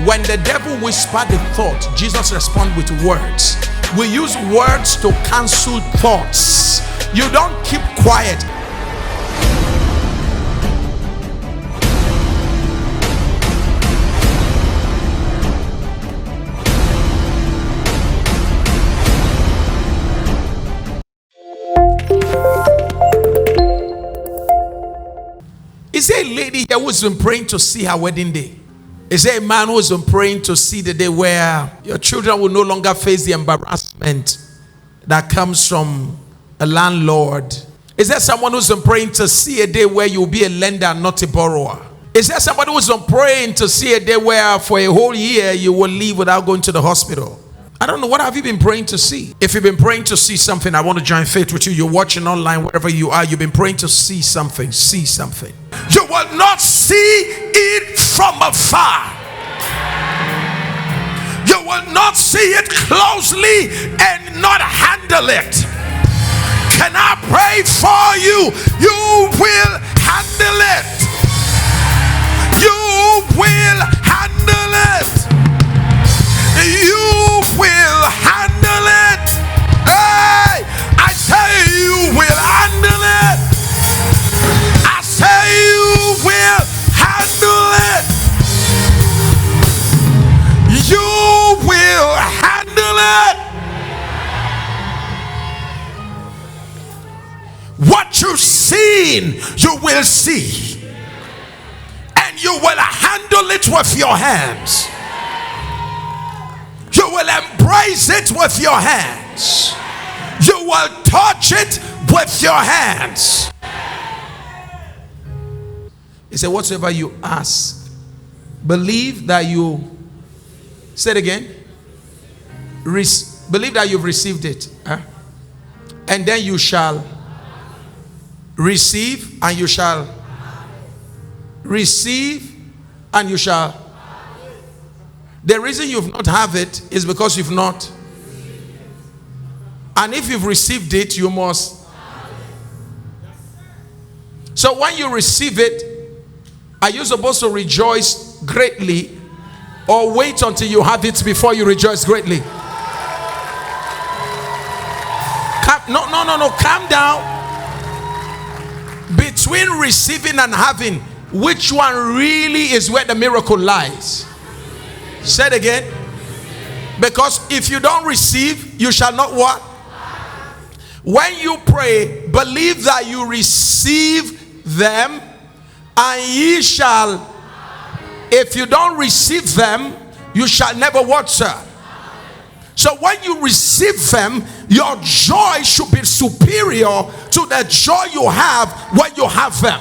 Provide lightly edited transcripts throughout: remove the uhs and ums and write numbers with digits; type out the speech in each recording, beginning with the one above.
When the devil whispered a thought, Jesus responded with words. We use words to cancel thoughts. You don't keep quiet. Is there a lady here who's been praying to see her wedding day? Is there a man who's been praying to see the day where your children will no longer face the embarrassment that comes from a landlord? Is there someone who's been praying to see a day where you'll be a lender and not a borrower? Is there somebody who's been praying to see a day where for a whole year you will leave without going to the hospital? I don't know. What have you been praying to see? If you've been praying to see something, I want to join faith with you. You're watching online, wherever you are. You've been praying to see something. See something. You will not see it from afar. You will not see it closely and not handle it. Can I pray for you? You will handle it. You will handle it. You will handle it. Hey, I say you will handle it. I say you will handle it. You will handle it. What you've seen, you will see. And you will handle it with your hands. You will embrace it with your hands. You will touch it with your hands. He said, whatsoever you ask, believe that you, say it again, believe that you've received it. And then you shall receive, and you shall receive, and you shall. The reason you've not have it is because you've not. And if you've received it, you must. So when you receive it, are you supposed to rejoice greatly or wait until you have it before you rejoice greatly? No. Calm down. Between receiving and having, which one really is where the miracle lies? Say it again. Because if you don't receive, you shall not what? When you pray, believe that you receive them, and ye shall. If you don't receive them, you shall never what, sir? So when you receive them, your joy should be superior to the joy you have when you have them.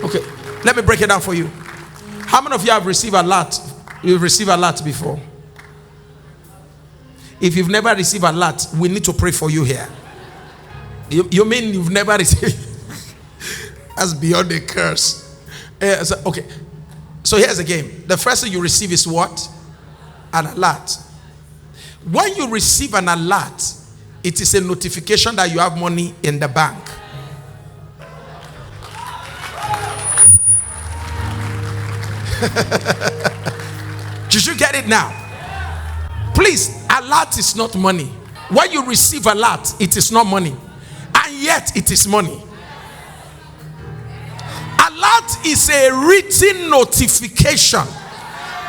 Okay, let me break it down for you. How many of you have received a lot? You've received a lot before. If you've never received a lot, we need to pray for you here. You mean you've never received? That's beyond a curse. Okay, so here's the game. The first thing you receive is what? An alert. When you receive an alert, it is a notification that you have money in the bank. Did you get it now? Please, alert is not money. When you receive alert, it is not money, and yet it is money. Alert is a written notification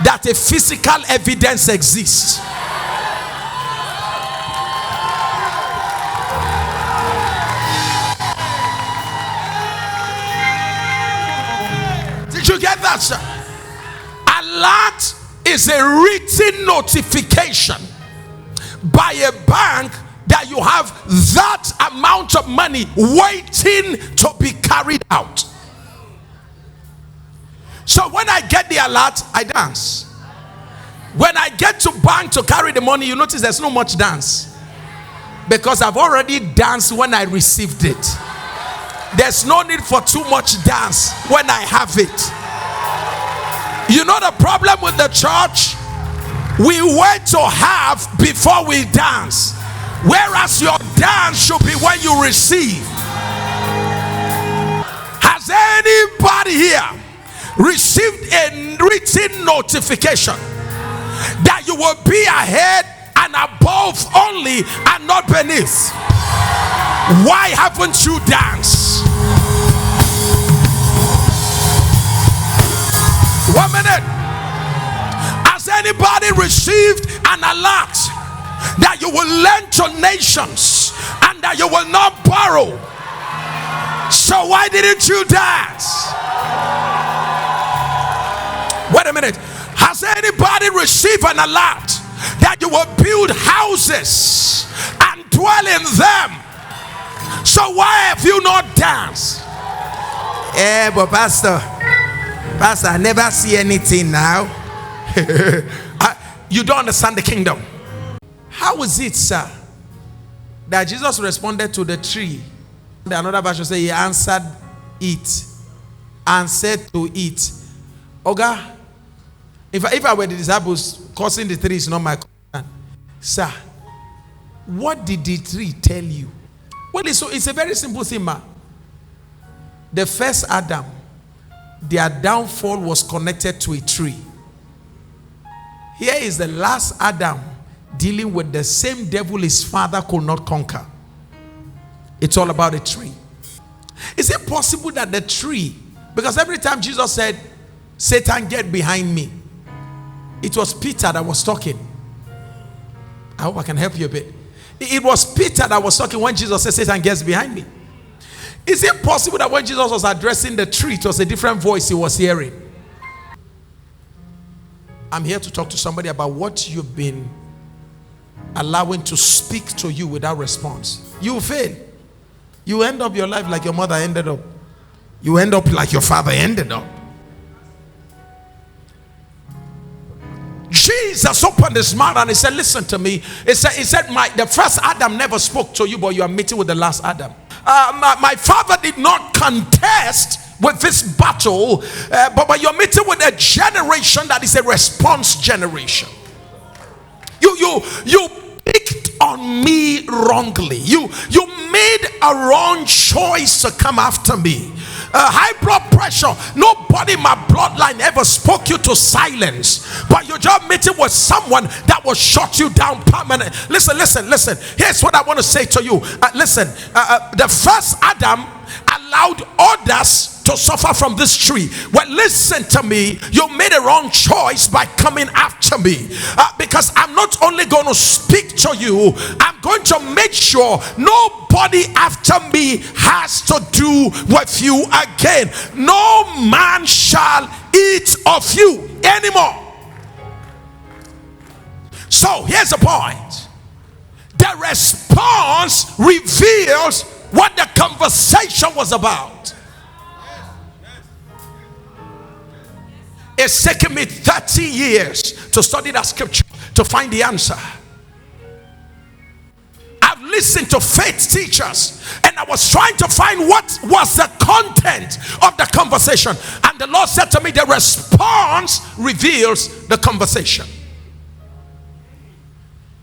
that a physical evidence exists. Did you get that, sir? Alert is a written notification by a bank that you have that amount of money waiting to be carried out. So when I get the alert, I dance. When I get to bank to carry the money, you notice there's not much dance, because I've already danced when I received it. There's no need for too much dance when I have it. You know the problem with the church? We wait to have before we dance, whereas your dance should be when you receive. Has anybody here received a written notification that you will be ahead and above only and not beneath. Why haven't you danced? 1 minute. Has anybody received an alert that you will lend to nations and that you will not borrow? So why didn't you dance? Wait a minute. Has anybody received an alert that you will build houses and dwell in them? So why have you not danced? But Pastor, I never see anything now. You don't understand the kingdom. How is it, sir, that Jesus responded to the tree? Another version says he answered it and said to it, Oga, if I were the disciples, causing the tree is not my concern. Sir, what did the tree tell you? Well, it's a very simple thing, man. The first Adam, their downfall was connected to a tree. Here is the last Adam dealing with the same devil his father could not conquer. It's all about a tree. Is it possible that the tree, because every time Jesus said, Satan, get behind me, it was Peter that was talking. I hope I can help you a bit. It was Peter that was talking when Jesus said, Satan gets behind me. Is it possible that when Jesus was addressing the tree, it was a different voice he was hearing? I'm here to talk to somebody about what you've been allowing to speak to you without response. You fail. You end up your life like your mother ended up. You end up like your father ended up. Jesus opened his mouth and he said, listen to me. He said, the first Adam never spoke to you, but you are meeting with the last Adam. My father did not contest with this battle, but you're meeting with a generation that is a response generation. You picked on me wrongly. You made a wrong choice to come after me. High blood pressure. Nobody in my bloodline ever spoke you to silence, but you're just meeting with someone that will shut you down permanently. Listen. Here's what I want to say to you. The first Adam allowed others to suffer from this tree. Well, listen to me. You made a wrong choice by coming after me, because I'm not only going to speak to you, I'm going to make sure nobody after me has to do with you again. No man shall eat of you anymore. So here's the point. The response reveals what the conversation was about. It's taken me 30 years to study that scripture to find the answer. I've listened to faith teachers and I was trying to find what was the content of the conversation, and the Lord said to me, the response reveals the conversation.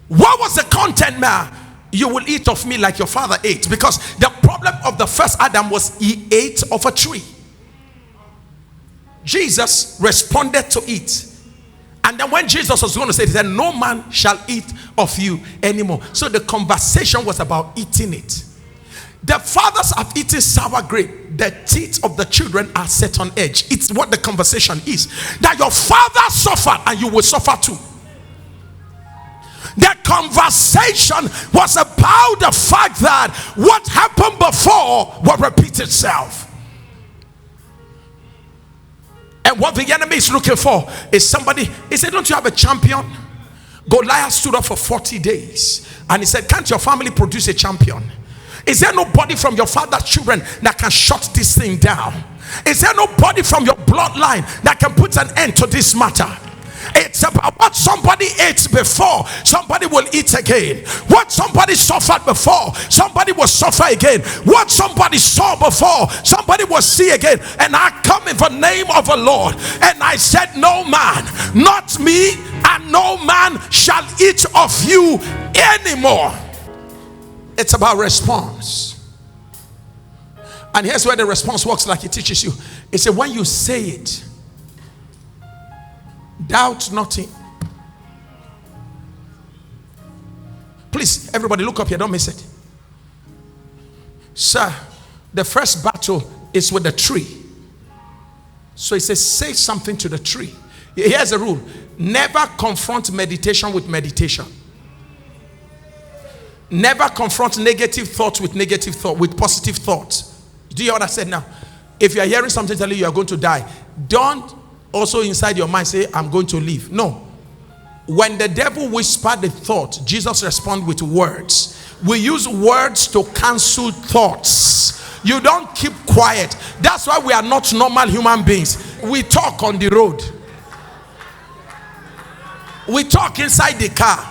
What was the content, man? You will eat of me like your father ate. Because the problem of the first Adam was he ate of a tree. Jesus responded to it. And then when Jesus was going to say it, he said, no man shall eat of you anymore. So the conversation was about eating it. The fathers have eaten sour grape. The teeth of the children are set on edge. It's what the conversation is. That your father suffered and you will suffer too. The conversation was about the fact that what happened before will repeat itself. And what the enemy is looking for is somebody. He said, don't you have a champion? Goliath stood up for 40 days and he said, can't your family produce a champion? Is there nobody from your father's children that can shut this thing down? Is there nobody from your bloodline that can put an end to this matter? It's about what somebody ate before, somebody will eat again. What somebody suffered before, somebody will suffer again. What somebody saw before, somebody will see again. And I come in the name of the Lord and I said, no man, not me, and no man shall eat of you anymore. It's about response. And here's where the response works like it teaches you. It said when you say it, Doubt nothing. Please, everybody look up here, don't miss it. Sir, the first battle is with the tree. So he says, say something to the tree. Here's a rule. Never confront meditation with meditation. Never confront negative thoughts with negative thought, with positive thoughts. Do you hear what I said now? If you are hearing something telling you are going to die, don't also inside your mind say, I'm going to live. No. When the devil whispered the thought, Jesus responded with words. We use words to cancel thoughts. You don't keep quiet. That's why we are not normal human beings. We talk on the road. We talk inside the car.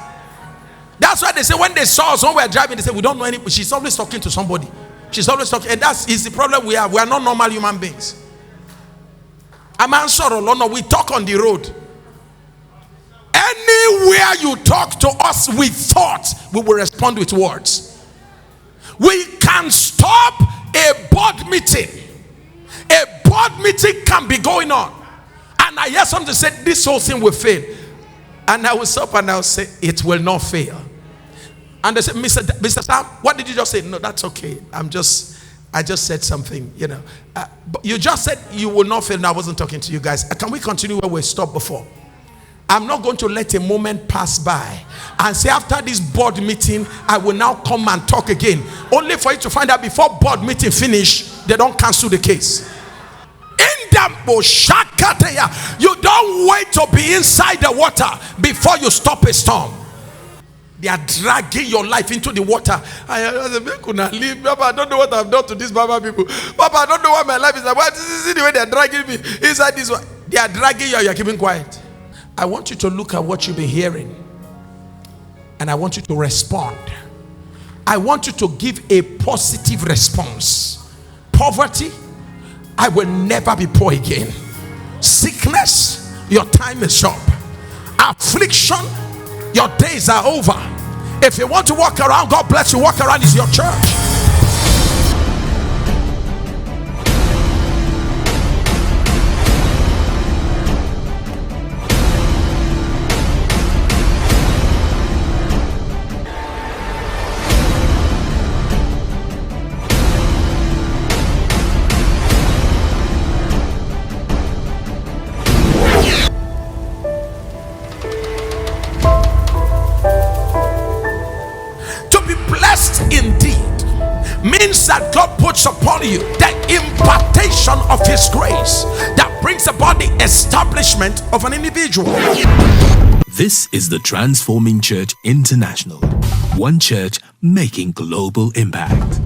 That's why they say when they saw us when we were driving, they say we don't know anybody. She's always talking to somebody. She's always talking. And that is the problem we have. We are not normal human beings. I'm answering. No, we talk on the road. Anywhere you talk to us with thoughts, we will respond with words. We can stop a board meeting. A board meeting can be going on, and I hear something say this whole thing will fail, and I will stop and I will say it will not fail. And they say, Mr. Sam, what did you just say? No, that's okay. I just said something, you know. But you just said you will not fail. No, I wasn't talking to you guys. Can we continue where we stopped before? I'm not going to let a moment pass by and say after this board meeting, I will now come and talk again. Only for you to find out before board meeting finish, they don't cancel the case. You don't wait to be inside the water before you stop a storm. They are dragging your life into the water. I don't know what I've done to these Baba people. Papa, I don't know what my life is like. What is the way they are dragging me inside this one? They are dragging you. You are keeping quiet. I want you to look at what you've been hearing, and I want you to respond. I want you to give a positive response. Poverty, I will never be poor again. Sickness, your time is up. Affliction, your days are over. If you want to walk around, God bless you. Walk around is your church. Means that God puts upon you the impartation of His grace that brings about the establishment of an individual. This is the Transforming Church International. One church making global impact.